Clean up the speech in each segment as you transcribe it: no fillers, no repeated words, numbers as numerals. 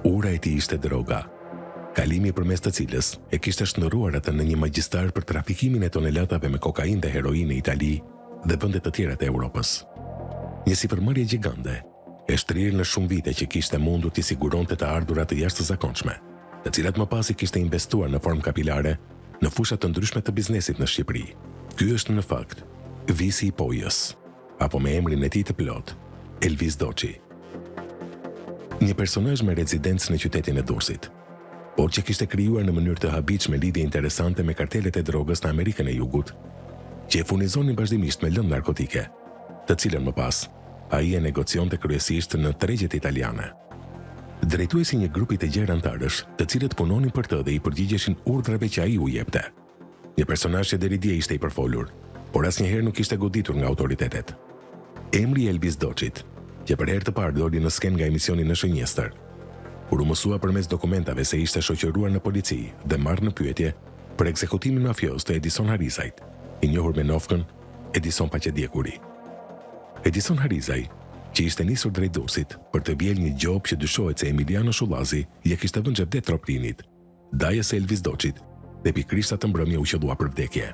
Ura e tij ishte droga, kalimi përmes të cilës e kishte shndërruar atë në një magjistar për trafikimin e tonelatave me kokainë dhe heroinë në Itali dhe vende të tjera të Europës. Një sipërmarrje gjigande, e shtrirë në shumë vite që kishte mundur t'i siguronte të ardhurat të jashtëzakonshme, të cilat më pas i kishte investuar në formë kapilare në fusha të ndryshme të biznesit në Shqipëri. Ky është në fakt Visi i Pojës, apo me emrin e tij të plot, Elvis Doçi. Një personazh me rezidencë në qytetin e Durrësit, por që kishte krijuar në mënyrë të habitshme lidhje interesante me kartelet e drogës në Amerikën e Jugut, që e furnizonin vazhdimisht me lëndë narkotike, të cilën më pas ai e negocionte kryesisht në tregjet italiane. Drejtuesi një grupi të gjerë antarësh, të cilët punonin për të dhe i përgjigjeshin urdhrave që ai u jepte. Një personazh që deri dje ishte i përfolur, por asnjëherë nuk ishte goditur nga autoritetet. Emri i Elvis Doçit, që për herë të parë doli në skenë nga emisioni Në Shënjestër, kur u mësua përmes dokumentave se ishte shoqëruar në polici dhe marrë në pyetje për ekzekutimin mafios të Edison Harizajt, i njohur me nofkën Edison Paqedjekuri. Edison Harizaj, që ishte nisur drejt Durrësit për të vjel një gjop që dyshohet se Emiliano Shullazi ja kishte vënë xhep det troptinit, dajës së Elvis Doçit, dhe pikërisht atë mbrëmje u qellua për vdekje.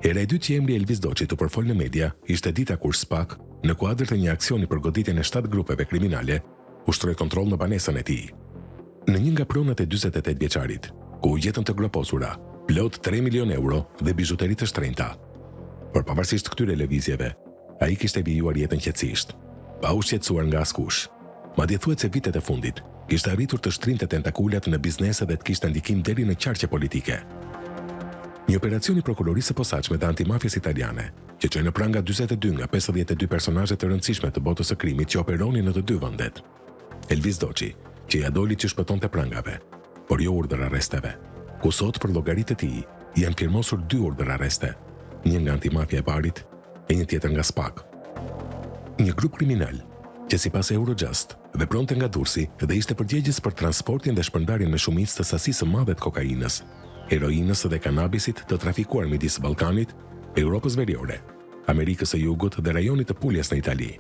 Hera e dytë që emri Elvis Doçit u përfol në media ishte dita kur SPAK, në kuadër të një aksioni për goditjen e 7 grupeve kriminale, ushtroi kontroll në banesën e tij. Në një nga pronat e 48 vjeçarit, ku u gjetën të groposura plot 3 milion euro dhe bizuteri të shtrenjta. Por pavarësisht këtyre lëvizjeve, ai kishte vijuar jetën qetësisht, pa u shqetësuar nga askush. Madje thuhet se vitet e fundit kishte arritur të shtrinte tentakulat në biznese dhe të kishte ndikim deri në qarqe politike. Një operacion i prokurorisë së posaçme dhe antimafjes italiane, që çoi në pranga 42 nga 52 personazhe të rëndësishme të botës së krimit që operonin në të dy vendet. Elvis Doçi, që ja doli që shpëtonte prangave, por jo urdhër arresteve, ku sot për llogaritë e tij janë firmosur 2 urdhër arreste, një nga antimafja e parit e një tjetër nga SPAK. Një grup kriminal që sipas Eurojust vepronte nga Durrësi dhe ishte përgjegjës për transportin dhe shpërndarjen me shumicë të sasisë së madhe të kokainës, heroinës dhe kanabisit të trafikuar midis Ballkanit, Europës Veriore, Amerikës së Jugut dhe rajonit të Puljas në Itali.